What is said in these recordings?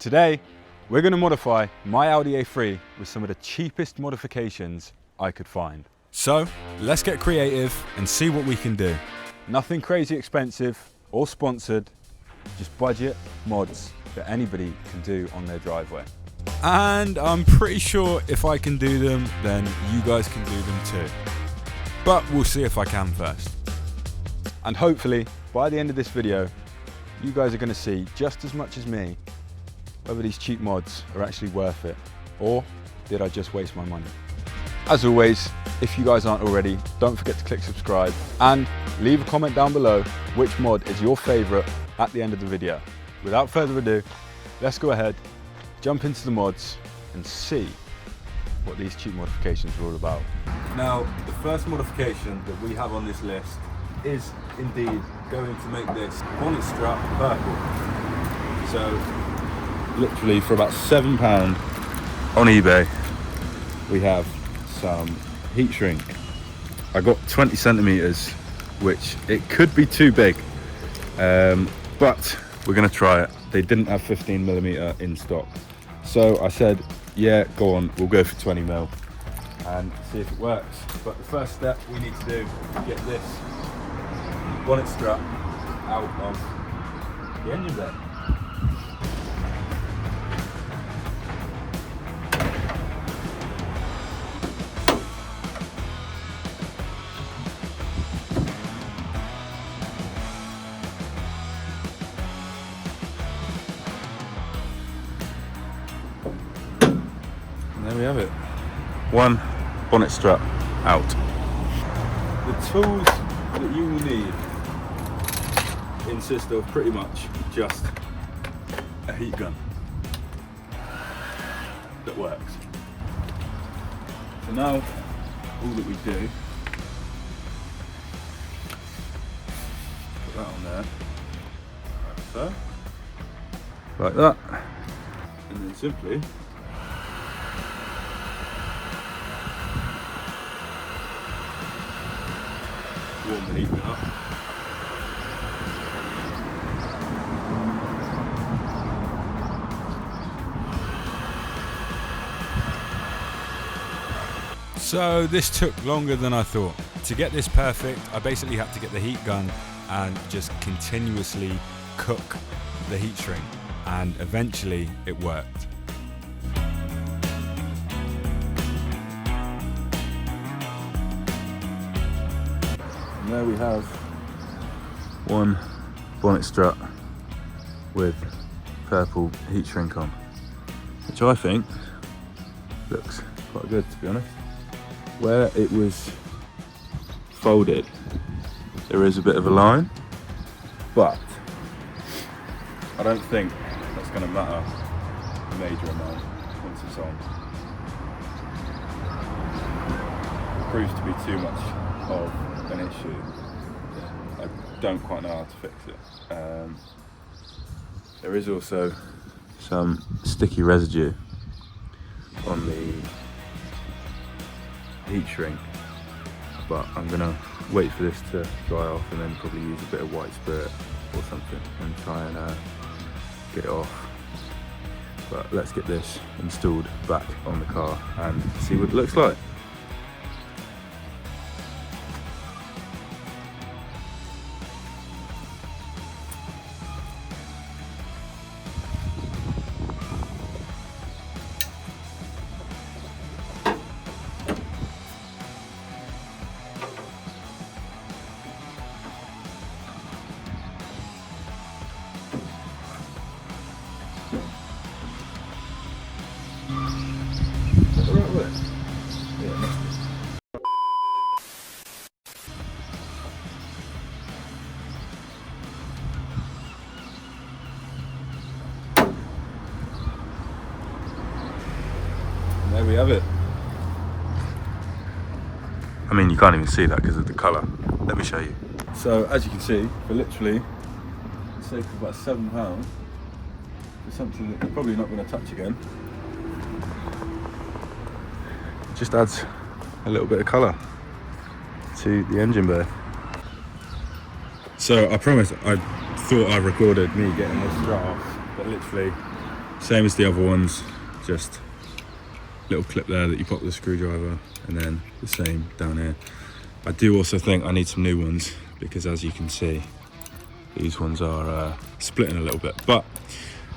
Today, we're going to modify my Audi A3 with some of the cheapest modifications I could find. So, let's get creative and see what we can do. Nothing crazy expensive or sponsored, just budget mods that anybody can do on their driveway. And I'm pretty sure if I can do them, then you guys can do them too. But we'll see if I can first. And hopefully, by the end of this video, you guys are going to see just as much as me whether these cheap mods are actually worth it, or did I just waste my money. As always, if you guys aren't already, don't forget to click subscribe and leave a comment down below which mod is your favorite at the end of the video. Without further ado, let's go ahead, jump into the mods and see what these cheap modifications are all about. Now, the first modification that we have on this list is indeed going to make this bonnet strap purple. So, literally for about £7 on eBay, we have some heat shrink. I got 20 centimeters, which it could be too big, but we're gonna try it. They didn't have 15mm in stock, so I said, yeah, go on, we'll go for 20mm and see if it works. But the first step we need to do is get this bonnet strap out of the engine bay. There we have it. One bonnet strap out. The tools that you will need consist of pretty much just a heat gun that works. So now all that we do, put that on there, like so, like that, and then simply warm the heat gun up. So this took longer than I thought. To get this perfect, I basically had to get the heat gun and just continuously cook the heat shrink, and eventually it worked. And there we have one bonnet strap with purple heat shrink on, which I think looks quite good, to be honest. Where it was folded, there is a bit of a line, but I don't think that's going to matter a major amount once it's on. It proves to be too much of an issue. I don't quite know how to fix it. There is also some sticky residue on the heat shrink, but I'm gonna wait for this to dry off and then probably use a bit of white spirit or something and try and get it off. But let's get this installed back on the car and see what it looks like. There we have it. I mean, you can't even see that because of the colour. Let me show you. So, as you can see, for literally the sake of about £7, for something that you're probably not going to touch again, it just adds a little bit of colour to the engine bay. So I promise I thought I recorded me getting this strut off, but literally Same as the other ones, just little clip there that you pop the screwdriver, and then the same down here. I do also think I need some new ones because, as you can see, these ones are splitting a little bit, but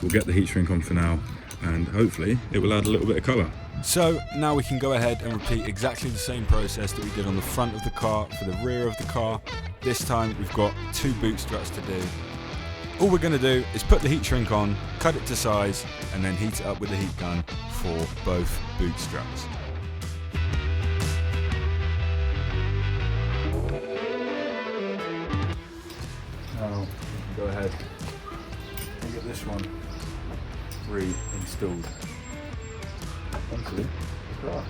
we'll get the heat shrink on for now, and hopefully it will add a little bit of colour. So now we can go ahead and repeat exactly the same process that we did on the front of the car for the rear of the car. This time we've got 2 boot struts to do. All we're going to do is put the heat shrink on, cut it to size, and then heat it up with the heat gun for both boot struts. Now we can go ahead and get this one reinstalled onto the car.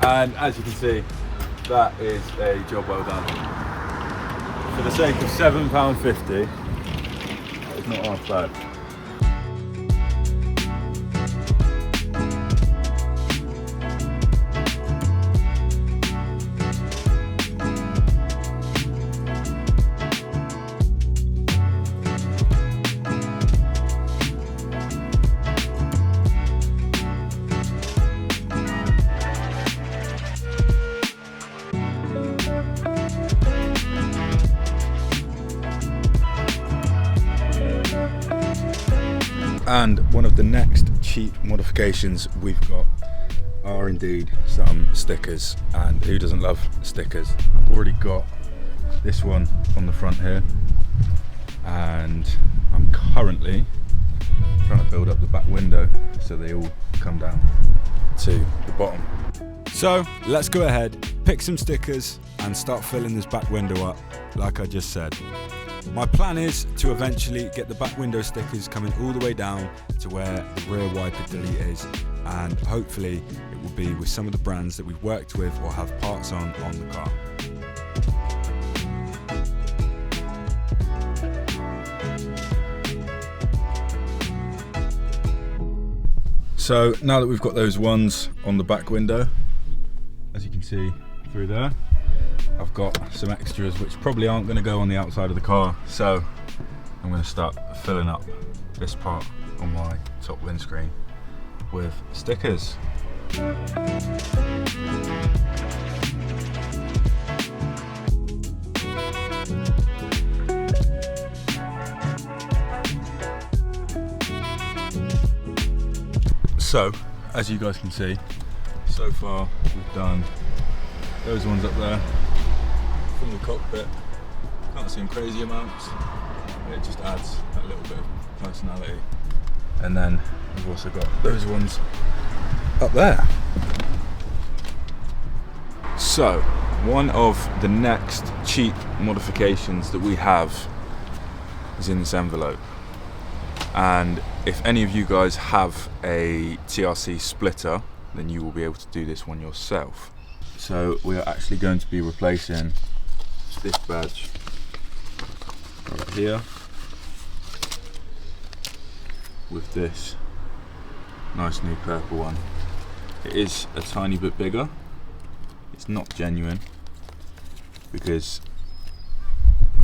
And as you can see, that is a job well done. For the sake of £7.50, that is not half bad. And one of the next cheap modifications we've got are indeed some stickers, and who doesn't love stickers? I've already got this one on the front here, and I'm currently trying to build up the back window so they all come down to the bottom. So let's go ahead, pick some stickers and start filling this back window up like I just said. My plan is to eventually get the back window stickers coming all the way down to where the rear wiper delete is, and hopefully it will be with some of the brands that we've worked with or have parts on the car. So now that we've got those ones on the back window, as you can see through there, I've got some extras which probably aren't going to go on the outside of the car, so I'm going to start filling up this part on my top windscreen with stickers. So, as you guys can see, so far we've done those ones up there from the cockpit. Can't see in crazy amounts, it just adds that little bit of personality. And then we've also got those ones up there. So, one of the next cheap modifications that we have is in this envelope. And if any of you guys have a TRC splitter, then you will be able to do this one yourself. So we are actually going to be replacing this badge right here with this nice new purple one. It is a tiny bit bigger. It's not genuine because,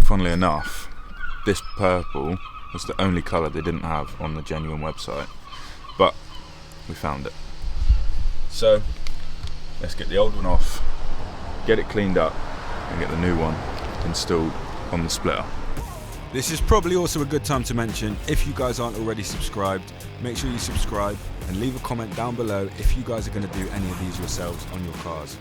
funnily enough, this purple was the only colour they didn't have on the genuine website, but we found it. So let's get the old one off, get it cleaned up, and get the new one installed on the splitter. This is probably also a good time to mention, if you guys aren't already subscribed, make sure you subscribe and leave a comment down below if you guys are going to do any of these yourselves on your cars.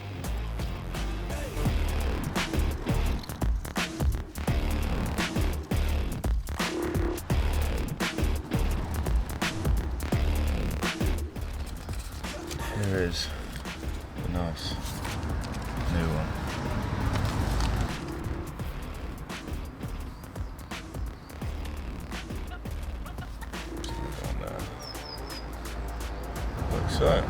Here is a nice new one. On there. Like so.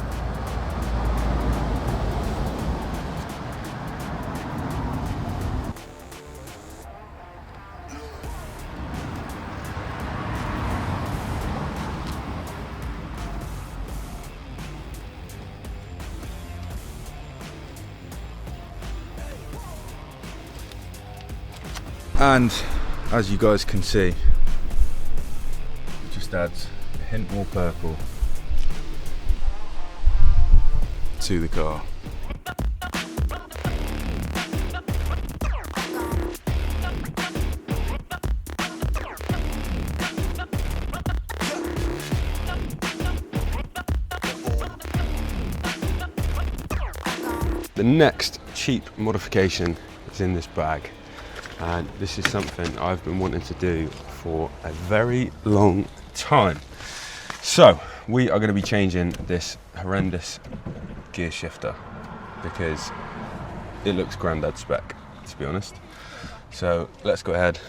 And as you guys can see, it just adds a hint more purple to the car. The next cheap modification is in this bag, and this is something I've been wanting to do for a very long time. So we are going to be changing this horrendous gear shifter because it looks granddad spec, to be honest. So let's go ahead,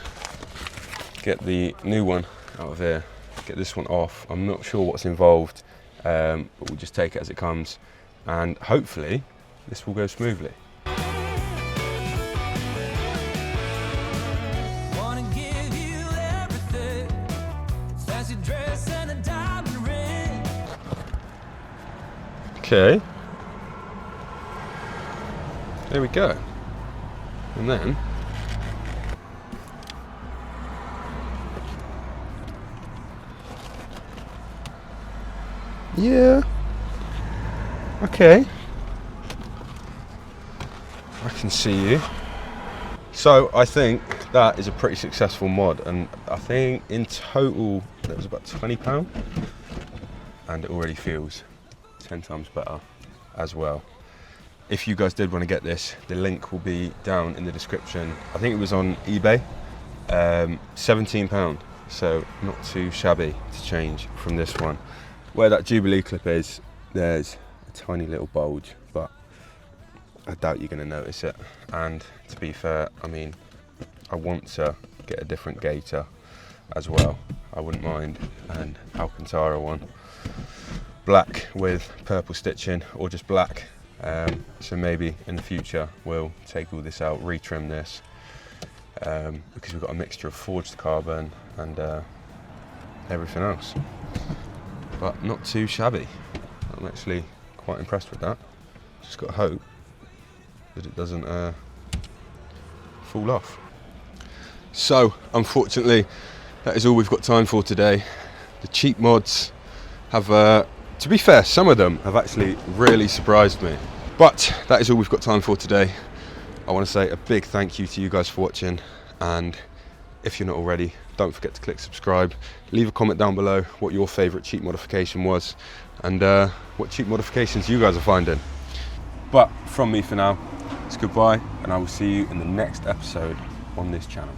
get the new one out of here, get this one off. I'm not sure what's involved, but we'll just take it as it comes, and hopefully this will go smoothly. Okay, there we go. And then yeah, okay, I can see you. So I think that is a pretty successful mod, and I think in total that was about £20, and it already feels 10 times better as well. If you guys did want to get this, the link will be down in the description. I think it was on eBay, £17, so not too shabby to change from this one. Where that Jubilee clip is, there's a tiny little bulge, but I doubt you're going to notice it. And to be fair, I mean, I want to get a different gaiter as well. I wouldn't mind an Alcantara one, black with purple stitching, or just black. So maybe in the future we'll take all this out, retrim this, because we've got a mixture of forged carbon and everything else. But not too shabby. I'm actually quite impressed with that. Just got to hope that it doesn't fall off. So unfortunately that is all we've got time for today. The cheap mods have, to be fair, some of them have actually really surprised me. But that is all we've got time for today. I want to say a big thank you to you guys for watching, and if you're not already, don't forget to click subscribe. Leave a comment down below what your favourite cheap modification was, and what cheap modifications you guys are finding. But from me for now, it's goodbye, and I will see you in the next episode on this channel.